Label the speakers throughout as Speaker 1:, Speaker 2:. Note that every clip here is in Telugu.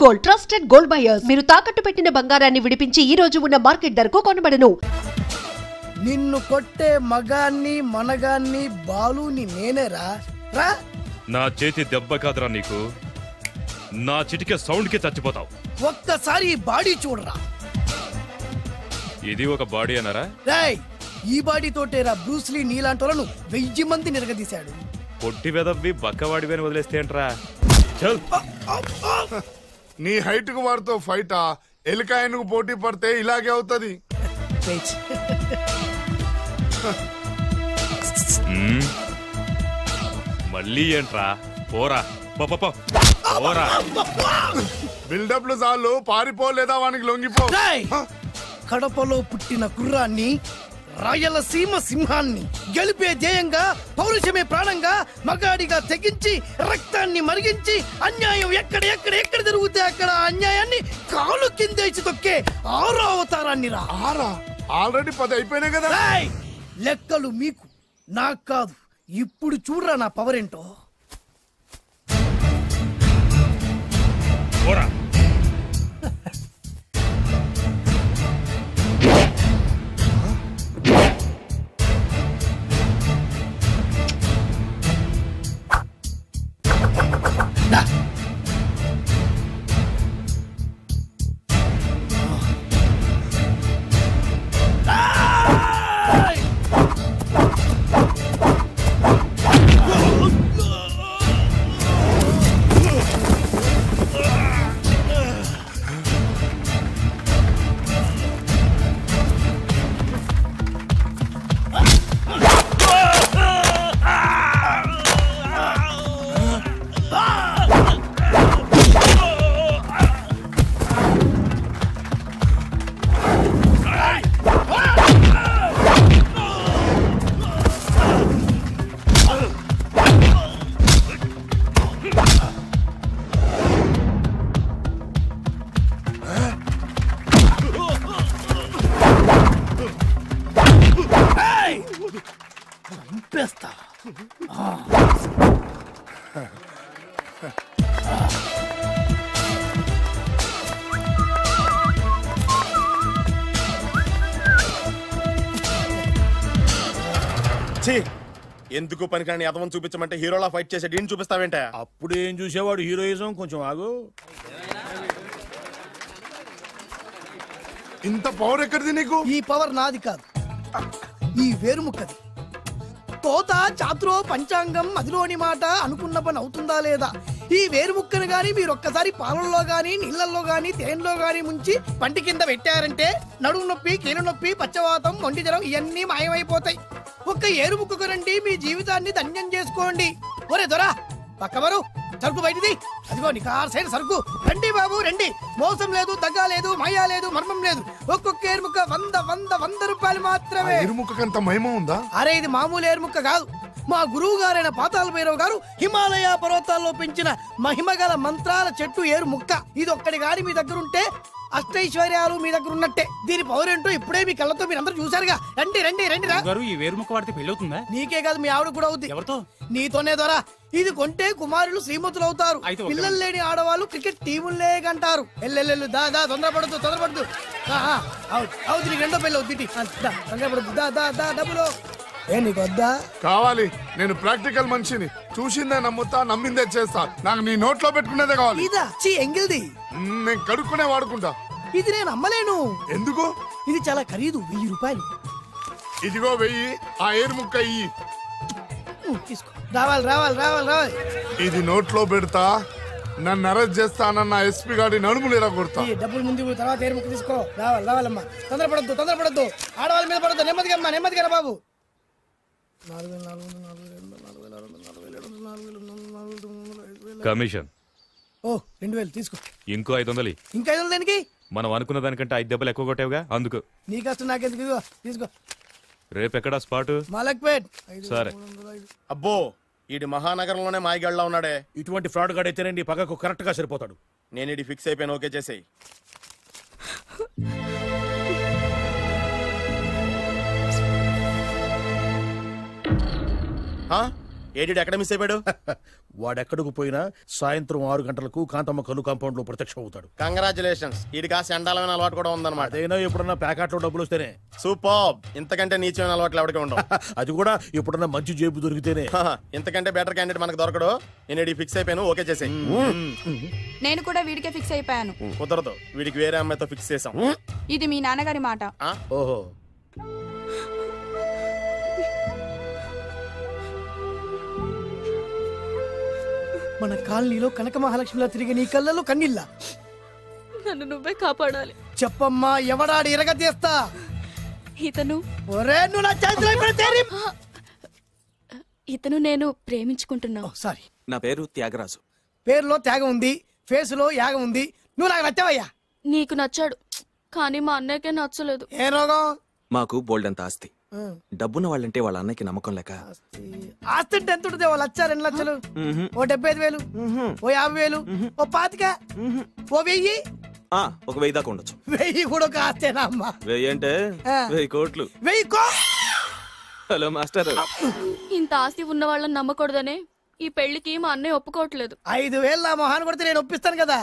Speaker 1: Gold, trusted gold buyers. మీరు తాకట్టు పెట్టిన బంగారాన్ని విడిపించి ఈ రోజు ఉన్న మార్కెట్ ధరకు కొనబడను.
Speaker 2: నిన్ను కొట్టే మగాన్ని మనగాన్ని బాలుని నేనేరా. రా.
Speaker 3: నా చేతి దెబ్బ కాదురా నీకు, నా చిటికే సౌండ్ కి చచ్చిపోతావు.
Speaker 2: ఒక్కసారి ఈ బాడీ చూడరా.
Speaker 3: ఇది ఒక బాడీ అన్నారా?
Speaker 2: రేయ్, ఈ బాడీ తోటేరా బ్రూస్లీ నీలాంటోలను 1000 మంది నిరగదీశాడు.
Speaker 3: పొట్టి వెదవ్వి బక్కవాడివి అని వదిలేస్తే ఏంట్రా?
Speaker 4: నీ హైట్ కు వాడితో ఫైటా? ఎలికాయనకు పోటీ పడితే ఇలాగే అవుతుంది.
Speaker 3: మళ్ళీ ఏంట్రా? పోరా పోరా.
Speaker 4: బిల్డప్లు చాలు, పారిపోలేదా వానికి లొంగిపో.
Speaker 2: కడపలో పుట్టిన కుర్రాన్ని, రాయలసీమ సింహాన్ని గెలిపే ధ్యేయంగా, పౌరుషమే ప్రాణంగా, మగాడిగా తెగించి రక్తాన్ని మరిగించి అన్యాయం ఎక్కడ జరుగుతే అక్కడ అన్యాయాన్ని కాలు కిందేసి తొక్కే 6వ అవతారాన్ని రా.
Speaker 4: ఆల్రెడీ 10 అయిపోయినాయి కదా.
Speaker 2: లెక్కలు మీకు, నాకు కాదు. ఇప్పుడు చూడరా నా పవర్ ఏంటో.
Speaker 3: పోరా.
Speaker 5: ఎందుకు పనికిరాని అదవం చూపించమంటే హీరోలా ఫైట్ చేసే డీన్ చూపిస్తావేంట?
Speaker 6: అప్పుడు ఏం చూసేవాడు హీరోయిజం. కొంచెం ఆగు.
Speaker 4: ఇంత పవర్ ఎక్కడిది నీకు?
Speaker 2: ఈ పవర్ నాది కాదు, ఈ వేరుముక్కది. తోత చాతురో పంచాంగం అదిలోని మాట అనుకున్న పని అవుతుందా లేదా? ఈ వేరుముక్కను గాని మీరు ఒక్కసారి పాలల్లో గాని నీళ్లలో గాని తేనెలో గాని ముంచి పంటి కింద పెట్టారంటే నడుము నొప్పి, కీలు నొప్పి, పచ్చవాతం, మొండి జ్వరం ఇవన్నీ మాయమైపోతాయి. ఒక్క ఏరుముక్కకు రండి, మీ జీవితాన్ని ధన్యం చేసుకోండి. ఒరే దొరా, పక్కవరు సరుకు బయటిది. అదిగో నికార్సైన సరుకు. రండి బాబు రండి. మోసం లేదు, దగ్గ లేదు, మాయా లేదు, మర్మం లేదు. ఒక్కొక్క ఏరుముక్క 100 రూపాయలు మాత్రమే.
Speaker 4: ఏరుముక్కకంత మహిమ ఉందా?
Speaker 2: అరే, ఇది మామూలు ఏరుముక్క కాదు. మా గురువు గారైన పాతాళ భైరవ్ గారు హిమాలయ పర్వతాల్లో పెంచిన మహిమగల మంత్రాల చెట్టు ఏరుముక్క. ఇది ఒక్కడి గాని మీ దగ్గర ఉంటే అష్టైశ్వర్యాలు మీ దగ్గర ఉన్నట్టే. దీని పవర్ ఏంటో ఇప్పుడే మీ కళ్ళతో మీరు అందరూ చూసారుగా. రండి రండి రండి రా.
Speaker 6: ఈ వేరుముక్క వాడితే పెళ్లి అవుతుందా?
Speaker 2: నీకే కాదు, మీ ఆవిడ కూడా అవుద్ది.
Speaker 6: ఎవరితో? నీతోనే
Speaker 2: ద్వారా. ఇది కొంటే కుమారులు శ్రీమంతులు అవుతారు. పిల్లలు లేని ఆడవాళ్ళు క్రికెట్ టీములే కంటారు. ఎల్లెల్లు దా దా, తొందరపడద్దు. అవుతుంది, నీకు రెండో పెళ్ళి అవుతుంది. తొందరపడద్దు, దా దా దా. డబ్బులు ఏ నీకు వద్దా?
Speaker 4: కావాలి. నేను ప్రాక్టికల్ మనిషిని. చూసిందే నమ్ముతా, నమ్మిందే చేస్తా. నాకు నీ నోట్లో పెట్టుకునేదే కావాలి.
Speaker 2: ఇదా ఎంగిల్ది?
Speaker 4: నేను కడుక్కునే వాడుకుంటా.
Speaker 2: ఇది నేను అమ్మలేను.
Speaker 4: ఎందుకు?
Speaker 2: ఇది చాలా ఖరీదు, 1000 రూపాయలు.
Speaker 4: ఇదిగో 1000. ఆ ఏరుముక్క ఇయ్యి.
Speaker 2: తీసుకో. రావాలి.
Speaker 4: ఇది నోట్లో పెడతా, నన్ను అరెస్ట్ చేస్తానన్న ఎస్పీ గారి నడుములు ఎలా కొడతా.
Speaker 2: డబ్బులు ముందు తర్వాత ఏరుముక్క తీసుకో. రావాలమ్మా. తొందరపడద్దు. ఆడవాళ్ళ మీద పడద్దు. నెమ్మదిగా బాబు.
Speaker 3: కమిషన్
Speaker 2: 2000 తీసుకో.
Speaker 3: ఇంకో 500.
Speaker 2: ఇంకా 500 దేనికి?
Speaker 3: మనం అనుకున్న దానికంటే 5 దెబ్బలు ఎక్కువ కొట్టావుగా, అందుకు.
Speaker 2: నీ కష్టం నాకెందుకు? తీసుకో.
Speaker 3: రేపెక్కడా స్పాట్?
Speaker 2: మలక్పేట్.
Speaker 3: సరే.
Speaker 5: అబ్బో, ఈడి మహానగరంలోనే మాయగాళ్ళ ఉన్నాడే.
Speaker 6: ఇటువంటి ఫ్రాడ్ గాడైతేనే నీ పక్కకు కరెక్ట్ గా సరిపోతాడు.
Speaker 5: నేను ఇది ఫిక్స్ అయిపోయాను. ఓకే చేసేయి. ఏడి ఎక్కడ మిస్ అయిపోయాడు?
Speaker 6: వాడెక్కడికి పోయినా సాయంత్రం 6 గంటలకు కాంతమ్మ కల్లు కాంపౌండ్ లో ప్రత్యక్షం అవుతాడు.
Speaker 5: కంగ్రాచులేషన్స్. ఈడికి ఆ చండాలమైన అలవాటు కూడా ఉందన్నమాట.
Speaker 6: అదైనా ఎప్పుడన్నా ప్యాకెట్లో డబ్బులు వస్తేనే.
Speaker 5: సూపర్. ఇంతకంటే నీచమైన అలవాట్లు ఎవరికి ఉండవు.
Speaker 6: అది కూడా ఎప్పుడన్నా మంచి జేబు దొరికితేనే.
Speaker 5: ఇంతకంటే బెటర్ క్యాండిడేట్ మనకు దొరకడు. నేను ఫిక్స్ అయిపోయాను. ఓకే చేసేయ్.
Speaker 7: నేను కూడా వీడికే ఫిక్స్ అయిపోయాను.
Speaker 5: కుదరదు, వీడికి వేరే అమ్మాయితో ఫిక్స్ చేసాం.
Speaker 7: ఇది మీ నాన్నగారి మాట.
Speaker 6: ఓహో,
Speaker 2: మన కాలనీలో కనక మహాలక్ష్మిలా తిరిగి నీ కళ్ళలో కన్నీళ్ళ.
Speaker 8: నన్ను నువ్వే కాపాడాలి.
Speaker 2: చెప్పమ్మా, ఎవడాడు ఎరగ తీస్తా.
Speaker 8: ఇతను
Speaker 2: ఒరే నువ్వు నా చేతిలో పెడితే
Speaker 8: ఇతను నేను ప్రేమించుకుంటున్నా.
Speaker 2: సారీ.
Speaker 9: నా పేరు త్యాగరాజు.
Speaker 2: పేరులో త్యాగం ఉంది, ఫేసులో యాగం ఉంది. నువ్వు నాకు నచ్చావయ్యా.
Speaker 8: నీకు నచ్చాడు, కానీ మా అన్నయ్యకే నచ్చలేదు.
Speaker 2: ఏ రోగం?
Speaker 9: మాకు బోల్డంత ఆస్తి. డబ్బున్న వాళ్ళంటే వాళ్ళ అన్నకి నమ్మకం లేక.
Speaker 2: ఆస్తి అంటే ఎంత ఉంటుంది? 1,00,000, 2 లక్షలు, ఓ 75,000, ఓ 50,000, ఓ 25,000, ఓ 1000.
Speaker 9: ఒక 1000 దాకా ఉండొచ్చు.
Speaker 2: 1000 కూడా ఒక ఆస్తేనా అమ్మా?
Speaker 9: 1000 అంటే 1000 కోట్లు.
Speaker 2: 1000
Speaker 9: హలో మాస్టర్.
Speaker 8: ఇంత ఆస్తి ఉన్న వాళ్ళని నమ్మకూడదనే ఈ పెళ్లికి మా అన్నయ్య ఒప్పుకోవట్లేదు.
Speaker 2: 5,000 నా మొహాన్ని కొడితే నేను ఒప్పిస్తాను కదా.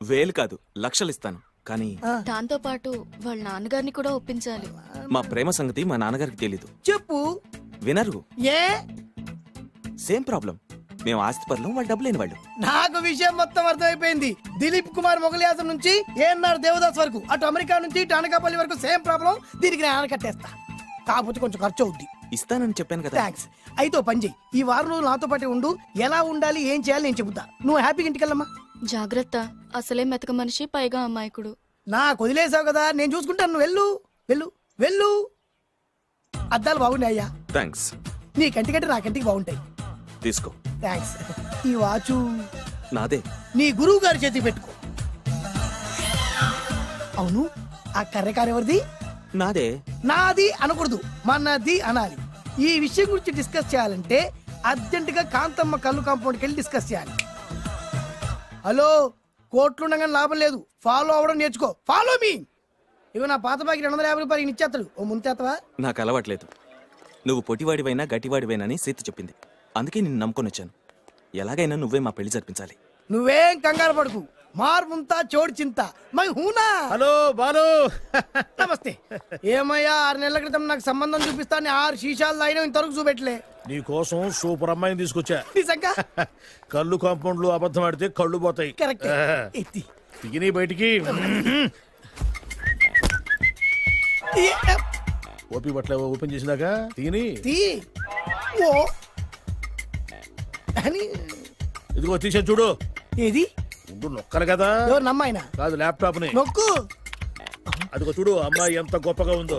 Speaker 9: 1000 కాదు, లక్షలు ఇస్తాను. కానీ
Speaker 8: దాంతో పాటు వాళ్ళ నాన్నగారిని కూడా ఒప్పించాలి.
Speaker 9: మా ప్రేమ సంగతి మా నాన్నగారికి తెలీదు.
Speaker 2: చెప్పు.
Speaker 9: వినరు.
Speaker 2: ఏ?
Speaker 9: Same problem. మేము ఆస్తి పరులం, వాళ్ళు డబ్బు లేని వాళ్ళు.
Speaker 2: నాకు విషయం మొత్తం అర్థమైపోయింది. దిలీప్ కుమార్ మొగలియాసం నుంచి ఏఎన్ఆర్ దేవదాస్ వరకు, అటు అమెరికా నుంచి ఇటు అనకాపల్లి వరకు సేమ్ ప్రాబ్లం. దీనికి నేను కట్టేస్తా. కాకపోతే కొంచెం ఖర్చు అవుద్ది.
Speaker 9: ఇస్తానని చెప్పాను కదా.
Speaker 2: థ్యాంక్స్. అయితే పని చెయ్యి, ఈ వారం రోజులు నాతో పాటు ఉండు. ఎలా ఉండాలి, ఏం చేయాలి నేను చెబుతా. నువ్వు హ్యాపీగా ఇంటికెళ్ళమ్మా.
Speaker 8: జాగ్రత్త, అసలే మెతక మనిషి, పైగా అమాయకుడు.
Speaker 2: నాకు వదిలేసావు కదా, నేను చూసుకుంటాను. నువ్వు వెళ్ళు వెళ్ళు వెళ్ళు. అద్దాలు బాగున్నాయ్యా.
Speaker 9: థ్యాంక్స్.
Speaker 2: నీ కంటికంటే నా కంటికి బాగుంటాయి.
Speaker 9: తీసుకో.
Speaker 2: థ్యాంక్స్. ఈ వాచు
Speaker 9: నాదే.
Speaker 2: నీ గురువు గారి చేతికి పెట్టుకో. అవును, ఆ కర్రెకారు ఎవరిది?
Speaker 9: నాదే.
Speaker 2: నాది అనకూడదు, మనది అనాలి. ఈ విషయం గురించి డిస్కస్ చేయాలంటే అర్జెంటుగా కాంతమ్మ కల్లు కాంపౌండ్కి వెళ్ళి డిస్కస్ చేయాలి. హలో, కోట్లుండగానే లాభం లేదు. ఫాలో అవడం నేర్చుకో. Follow me. ఇవి నా పాత బాకి 250 రూపాయలు ఇచ్చేస్తాడు. ఓ ముంతేత్తవా?
Speaker 9: నాకు అలవాట్లేదు. నువ్వు పొట్టివాడివైనా గట్టివాడివైనాని సీత చెప్పింది. అందుకే నిన్ను నమ్ముకొని వచ్చాను. ఎలాగైనా నువ్వే మా పెళ్లి జరిపించాలి.
Speaker 2: నువ్వేం కంగారు పడుకు. మార్ ముంతా చోడు చింత మై హూనా.
Speaker 6: హలో బాలు.
Speaker 2: నమస్తే. ఏమయ్యా, 6 నెలల క్రితం నాకు సంబంధం చూపిస్తాను 6 శీషాలు తాగినా ఇంతవరకు చూపెట్టలే.
Speaker 6: నీ కోసం సూపర్ అమ్మాయిని తీసుకొచ్చా.
Speaker 2: నిజంగా?
Speaker 6: కళ్ళు కాంపౌండ్ లో అబద్ధం ఆడితే కళ్ళు పోతాయి.
Speaker 2: కరెక్ట్.
Speaker 6: దిగిని బయటికి. ఓపి బట్ల ఓపెన్ చేసినాక తిని ఇదిగో తీసే చూడు.
Speaker 2: ఏది?
Speaker 6: ఉండు, నొక్కలు కదా.
Speaker 2: ఎవరు నమ్మాయినా?
Speaker 6: కాదు, ల్యాప్టాప్ ని
Speaker 2: నొక్కు.
Speaker 6: అదిగో చూడు, అమ్మాయి ఎంత గొప్పగా ఉందో.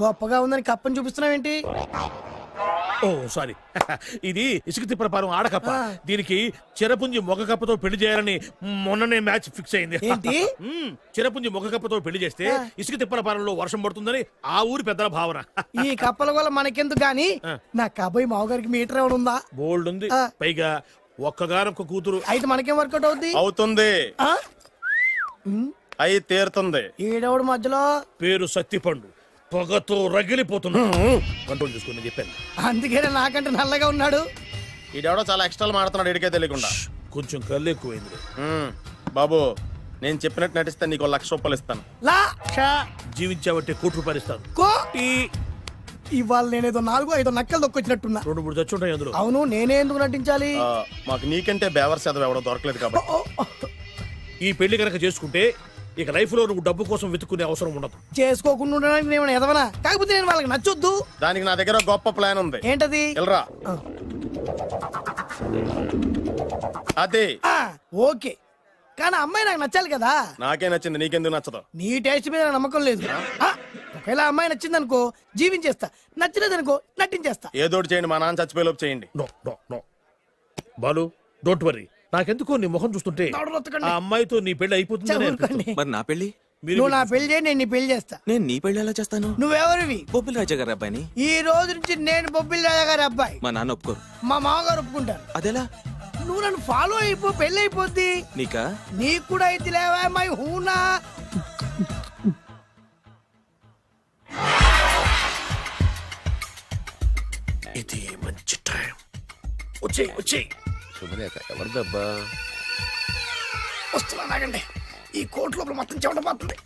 Speaker 2: గొప్పగా ఉందని కప్పని చూపిస్తున్నావేంటి?
Speaker 6: ఓ సారీ, ఇది ఇసుక తిప్పల పారం ఆడకప్ప. దీనికి చిరపుంజి మొగ కప్పతో పెళ్లి చేయాలని మొన్ననే మ్యాచ్ ఫిక్స్ అయింది.
Speaker 2: ఏంటి?
Speaker 6: చిరపుంజి మొగ కప్పతో పెళ్లి చేస్తే ఇసుక తిప్పల పారంలో వర్షం పడుతుందని ఆ ఊరి పెద్దల భావన.
Speaker 2: ఈ కప్పల వల్ల మనకెందుకు గాని, నా కాబోయే మావగారికి మీటర్ ఎవడు ఉందా?
Speaker 6: బోల్డ్ ఉంది. పైగా ఒక్కగానొక్క కూతురు.
Speaker 2: అయితే మనకేం వర్కౌట్ అవుద్ది?
Speaker 5: అవుతుంది. అయి తీరుతుంది.
Speaker 2: ఏడవడు మధ్యలో
Speaker 6: పేరు సత్తిపండు, పొగతో రగిలిపోతున్నా. కంట్రోల్ చూసుకుని చెప్పాను.
Speaker 2: అందుకే నాకంటే నల్లగా ఉన్నాడు.
Speaker 5: ఈడెవడో చాలా ఎక్స్ట్రాలు మాడుతున్నాడు, ఇడికే తెలియకుండా.
Speaker 6: కొంచెం కళ్ళు ఎక్కువైంది.
Speaker 5: బాబు, నేను చెప్పినట్టు నటిస్తే నీకు 1,00,000 రూపాయలు ఇస్తాను.
Speaker 6: జీవించావంటే ₹1,00,000 ఇస్తాను.
Speaker 2: ఇవాళ నేనేదో 4-5 నక్కలు దొక్కొచ్చినట్టున్నా.
Speaker 6: 2-3 చచ్చుంటాయి అందులో.
Speaker 2: అవును, నేనే ఎందుకు నటించాలి?
Speaker 5: మాకు నీకంటే బేవర్ చదువు ఎవడో దొరకలేదు కాబట్టి.
Speaker 6: ఈ పెళ్లి కనుక చేసుకుంటే ఇక లైఫ్ లో నువ్వు డబ్బు కోసం వెతుక్కునే అవసరం ఉండదు.
Speaker 2: చేసుకోకుండా ఉండడానికి నేను ఎదవనా? కాకపోతే నేను వాళ్ళకి నచ్చొద్దు.
Speaker 5: దానికి నా దగ్గర గొప్ప ప్లాన్ ఉంది.
Speaker 2: ఏంటది?
Speaker 5: వెళ్ళరా. అదే.
Speaker 2: ఓకే, కానీ అమ్మాయి నాకు నచ్చాలి కదా.
Speaker 5: నాకే నచ్చింది, నీకెందుకు నచ్చదు?
Speaker 2: నీ టేస్ట్ మీద నాకు నమ్మకం లేదు. ఒకవేళ అమ్మాయి నచ్చింది అనుకో జీవించేస్తా, నచ్చలేదనుకో నటించేస్తా.
Speaker 5: ఏదోటి చేయండి, మా నాన్న చచ్చిపోయేలోపు చేయండి.
Speaker 6: No no no Balu, don't worry. నాకెందుకో నీ ముఖం చూస్తుంటే ఆ అమ్మాయితో నీ పెళ్లి అయిపోతుంది.
Speaker 9: మరి నా పెళ్లి?
Speaker 2: నువ్వు నా పెళ్లి చేయి, నేను నీ పెళ్లి చేస్తా.
Speaker 9: నేను నీ పెళ్లి ఎలా చేస్తాను?
Speaker 2: నువ్వెవరివి?
Speaker 9: బొబ్బిలి రాజా గారి అబ్బాయిని.
Speaker 2: ఈ రోజు నుంచి నేను బొబ్బిలి రాజా గారి అబ్బాయి.
Speaker 9: మా నాన్న ఒప్పుకోరు.
Speaker 2: మా మామగారు ఒప్పుకుంటారు.
Speaker 9: అదెలా?
Speaker 2: నువ్వు నన్ను ఫాలో అయిపో, పెళ్లి అయిపోద్ది.
Speaker 9: నీకా?
Speaker 2: నీకు కూడా అయితే లేవా మై హూనా.
Speaker 6: ఇది మంచి టైం. వచ్చేయి
Speaker 4: శుభలేఖ ఎవరిదబ్బా?
Speaker 2: వస్తున్నాగండి. ఈ కోర్టు లోపల మొత్తం చెమటపోతుంది.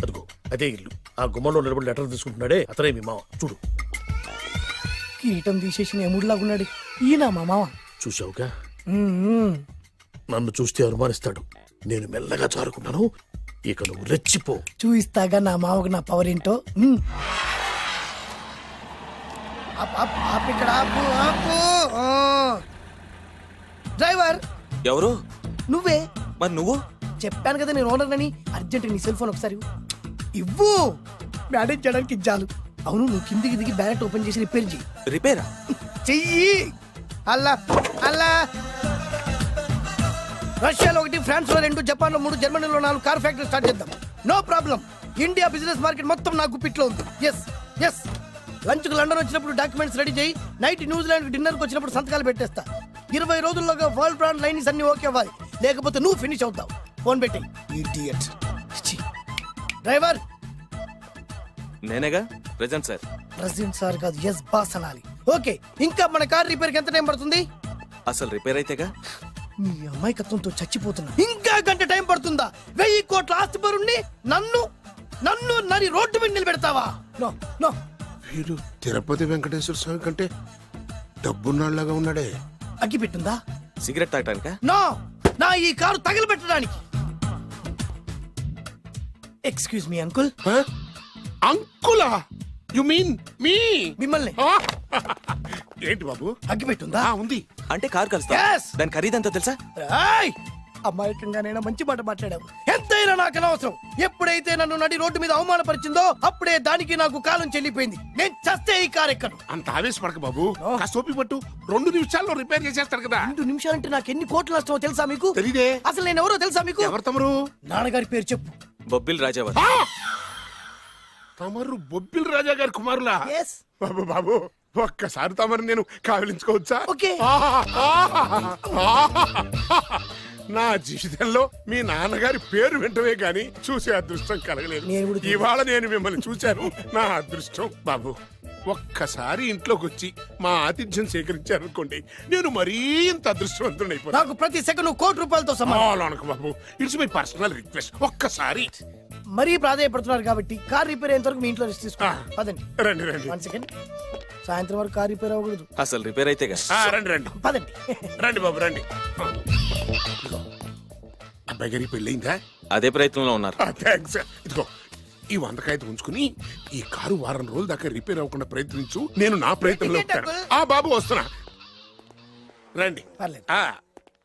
Speaker 6: అదిగో అదే ఇల్లు. ఆ గుమ్మంలో నిలబడి లెటర్ తీసుకుంటున్నాడే అతనే మీ మామ. చూడు.
Speaker 2: కిరీటం తీసేసిన ఎముడిలాగున్నాడు. ఈయన మా మామ.
Speaker 6: చూసావుగా, నన్ను చూస్తే అనుమానిస్తాడు. నేను మెల్లగా జారుకున్నాను. ఇక నువ్వు రెచ్చిపో.
Speaker 2: చూయిస్తాగా నా మామకు నా పవర్ ఏంటో. ఇక్కడ డ్రైవర్
Speaker 9: ఎవరు?
Speaker 2: నువ్వే.
Speaker 9: మరి నువ్వు?
Speaker 2: చెప్పాను కదా నేను ఓనర్ అని. అర్జెంట్ నీ సెల్ ఫోన్ ఒకసారి ఇవ్వు. మేనేజ్ చేయడానికి ఇచ్చాను. అవును, నువ్వు కిందికి దిగి బ్యాలెట్ ఓపెన్ చేసి రిపేర్ చెయ్యి.
Speaker 9: రిపేరా?
Speaker 2: చెయ్యి. అల్లా అల్లా. రష్యాలో 1, ఫ్రాన్స్ లో 2, జపాన్ లో 3, జర్మనీలో 4 కార్ ఫ్యాక్టరీ స్టార్ట్ చేద్దాం. No problem. India business market మొత్తం నా గుప్పిట్లో ఉంది. Yes yes. లంచ్ కు లండన్ వచ్చినప్పుడు డాక్యుమెంట్స్ రెడీ చేయి. నైట్ న్యూజిలాండ్ డిన్నర్ కు వచ్చినప్పుడు సంతకాలు పెట్టేస్తా. 20 రోజుల్లోగా వరల్డ్ బ్రాండ్ లైన్స్ అన్ని ఓకే అవ్వాలి. లేకపోతే నువ్వు ఫినిష్ అవుతావు. ఫోన్ పెట్టి. ఇడియట్. డ్రైవర్.
Speaker 9: నేనేగా ప్రెజెంట్ సార్.
Speaker 2: ప్రెసిడెంట్ సార్ కాదు, ఎస్ బాస్ అనాలి. ఓకే, ఇంకా మన కార్ రిపేర్ కి ఎంత టైం పడుతుంది?
Speaker 9: అసలు రిపేర్ అయితేగా.
Speaker 2: మీ అమాయకత్వంతో చచ్చిపోతున్నా. ఇంకా గంట టైం పడుతుందా? 1000 కోట్ల ఆస్తి పరుణ్ణి నన్ను నరి రోడ్డు మీద నిలబెడతావా? No no.
Speaker 4: వీడు తిరుపతి వెంకటేశ్వర స్వామి కంటే డబ్బున్నాళ్ళగా ఉన్నాడే.
Speaker 2: అగ్గి పెట్టుందా?
Speaker 9: సిగరెట్ తాగటానికా?
Speaker 2: నో, నా ఈ కారు తగలబెట్టడానికి. Excuse me uncle.
Speaker 4: అంకులా? You mean me?
Speaker 2: మిమ్మల్ని.
Speaker 4: ఏంటి బాబు?
Speaker 2: అగ్గి పెట్టుందా?
Speaker 4: ఉంది.
Speaker 9: అంటే కార్ కలుస్తా.
Speaker 2: Yes.
Speaker 9: దాని ఖరీదంతా తెలుసా?
Speaker 2: అమాయకంగానైనా మంచి మాట మాట్లాడావు. ఎంతైనా నాకు అనవసరం. ఎప్పుడైతే నన్ను నడి రోడ్డు మీద అవమానపరిచిందో అప్పుడే దానికి నాకు కాలం చెల్లిపోయింది. నేను చస్తే ఈ కారు ఎక్కను.
Speaker 4: అంత ఆవేశపడక బాబు. సోపి పట్టు. 2 నిమిషాల్లో రిపేర్ చేసేస్తాడు కదా.
Speaker 2: 2 నిమిషాలంటే నాకు ఎన్ని కోట్లు నష్టమో తెలుసా మీకు?
Speaker 4: తెలీదే.
Speaker 2: అసలు నేను ఎవరో తెలుసా మీకు?
Speaker 4: ఎవరు తమరు?
Speaker 2: నాన్నగారి పేరు చెప్పు.
Speaker 9: బొబ్బిల్ రాజావారు.
Speaker 4: తమరు బొబ్బిల్ రాజా గారి కుమారులా?
Speaker 2: Yes.
Speaker 4: బాబు బాబు, ఒక్కసారి తమరు నేను కావలించుకోవచ్చా?
Speaker 2: ఓకే.
Speaker 4: నా జీవితంలో మీ నాన్నగారి పేరు వింటమే గాని చూసే అదృష్టం కలగలేదు. ఇవాళ నేను మిమ్మల్ని చూశాను. నా అదృష్టం. బాబు, ఒక్కసారి ఇంట్లోకి వచ్చి మా ఆతిథ్యం సేకరించారనుకోండి, నేను మరీ ఇంత అదృష్టవంతుడైపోతాను.
Speaker 2: నాకు ప్రతి సెకండ్ ₹1,00,00,000తో సమానం.
Speaker 4: బాబు, ఇట్స్ మై పర్సనల్ రిక్వెస్ట్. ఒక్కసారి.
Speaker 2: మరీ ప్రాధాయపడుతున్నారు కాబట్టి కార్ రిపేర్ అయ్యేంత వరకు మీ ఇంట్లో రెస్ట్ తీసుకో. పదండి.
Speaker 4: రండి రండి.
Speaker 2: 1 సెకండ్. సాయంత్రం వరకు కార్ రిపేర్ అవ్వకూడదు.
Speaker 9: అసలు రిపేర్ అయితేగా.
Speaker 4: రండి రండి.
Speaker 2: పదండి.
Speaker 4: రండి బాబు రండి. అబ్బాయి గారికి పెళ్ళయిందా?
Speaker 9: అదే ప్రయత్నంలో ఉన్నారు.
Speaker 4: థ్యాంక్స్. ఇదిగో ఈ 100 కాగితం ఉంచుకుని ఈ కారు వారం రోజుల దాకా రిపేర్ అవ్వకుండా ప్రయత్నించు. నేను నా ప్రయత్నంలో ఉంటాను. బాబు వస్తున్నా. రండి.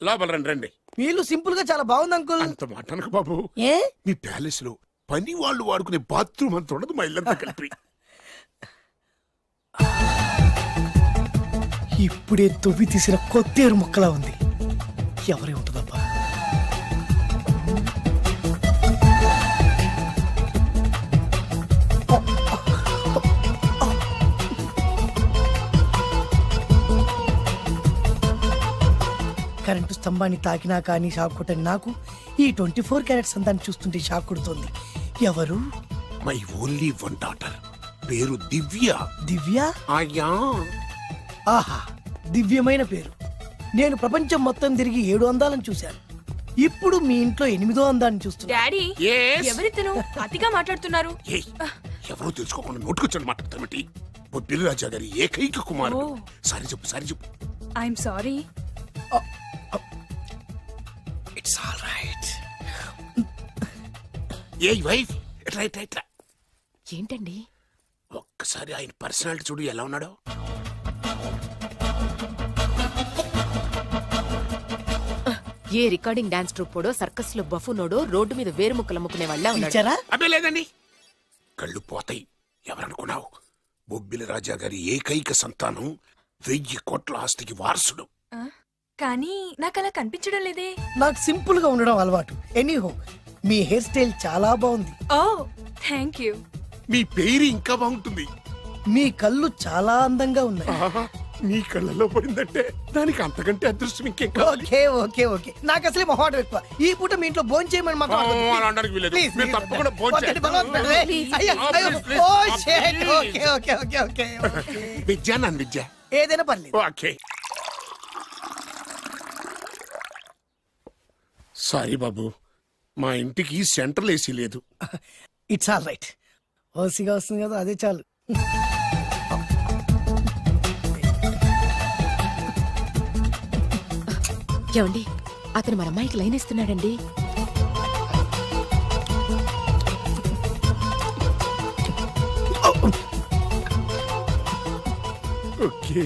Speaker 4: లోపల రండి రండి.
Speaker 2: వీళ్ళు సింపుల్ గా చాలా బాగుంది అంకుల్.
Speaker 4: అంత మాట అనకు బాబు.
Speaker 2: ఏ?
Speaker 4: మీ ప్యాలెస్ లో పని వాళ్ళు వాడుకునే బాత్రూమ్ అంత ఉండదు. మా ఇల్లంతా కలిపి.
Speaker 2: ఇప్పుడే తొవ్వి తీసిన కొత్తేరు ముక్కలా ఉంది. ఎవరే ఉంటుందబ్బా? కరెంటు స్తంభాన్ని తాకినా కానీ షాక్ కొట్టని నాకు ఈ 24 క్యారెట్స్ అందాన్ని చూస్తుంటే షాక్ కొడుతుంది. ఎవరు?
Speaker 4: My only 1 daughter. పేరు దివ్య.
Speaker 2: దివ్య?
Speaker 4: అయ్యా.
Speaker 2: ఆహా, దివ్యమైన పేరు. నేను ప్రపంచం మొత్తం తిరిగి 7 అందాలను చూశాను. ఇప్పుడు మీ ఇంట్లో 8వ అందాన్ని చూస్తున్నా.
Speaker 8: డాడీ, ఎవరితను అతిగా మాట్లాడుతున్నారు?
Speaker 4: ఎవరో తెలుసుకోకుండా నోటుకొచ్చాను మాట్లాడతామేంటి? బొబ్బిల్ రాజా గారి ఏకైక కుమారుడు. సారీ చెప్పు, సారీ చెప్పు.
Speaker 8: I'm sorry.
Speaker 4: It's all right. A wife, ఇట్లా ఇట్లా ఇట్లా.
Speaker 8: ఏంటండి?
Speaker 4: ఒక్కసారి ఆయన పర్సనాలిటీ చూడు ఎలా ఉన్నాడో.
Speaker 10: ఏ రికార్డింగ్ డాన్స్ ట్రూపోడో సర్కస్ లో బఫునోడో రోడ్డు మీద వేరు ముక్కలు అమ్ముకునే వాళ్ళ.
Speaker 4: అబ్బే లేదండి, కళ్ళు పోతాయి. ఎవరనుకున్నావు? బొబ్బిలి రాజా గారి ఏకైక సంతానం 1000 కోట్ల ఆస్తికి వారసుడు.
Speaker 8: కానీ నాకు అలా కనిపించడం లేదే.
Speaker 2: నాకు సింపుల్ గా ఉండడం అలవాటు. ఎనీహో, మీ హెయిర్ స్టైల్ చాలా బాగుంది.
Speaker 8: ఓ థ్యాంక్ యూ.
Speaker 4: మీ పేరు ఇంకా బాగుంటుంది.
Speaker 2: మీ కళ్ళు చాలా అందంగా ఉన్నాయి.
Speaker 4: మీ కళ్ళలో పడిందంటే దానికి అంతకంటే అదృష్టం ఇంకేం కావాలి.
Speaker 2: Okay okay okay. నాకు అసలే మొహాటం ఎక్కువ. ఈ పూట మీ ఇంట్లో భోజనం చేయమని
Speaker 4: విద్య నన్ను విద్య
Speaker 2: ఏదైనా పర్లేదు.
Speaker 4: ఓకే. సారీ బాబు, మా ఇంటికి సెంట్రల్ ఏసీ లేదు.
Speaker 2: It's all right. ఓసీగా వస్తుంది కదా, అదే చాలు.
Speaker 10: ఏమండి, అతను మన అమ్మాయికి లైన్ ఇస్తున్నాడండి.
Speaker 4: ఓకే,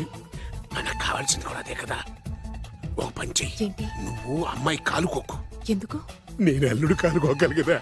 Speaker 4: మనకు కావాల్సింది కూడా అదే కదా. ఒక పని చెయ్యి, నువ్వు అమ్మాయి కాలుకోకు.
Speaker 10: ఎందుకు?
Speaker 4: నేను అల్లుడు కాలుకోగలి కదా.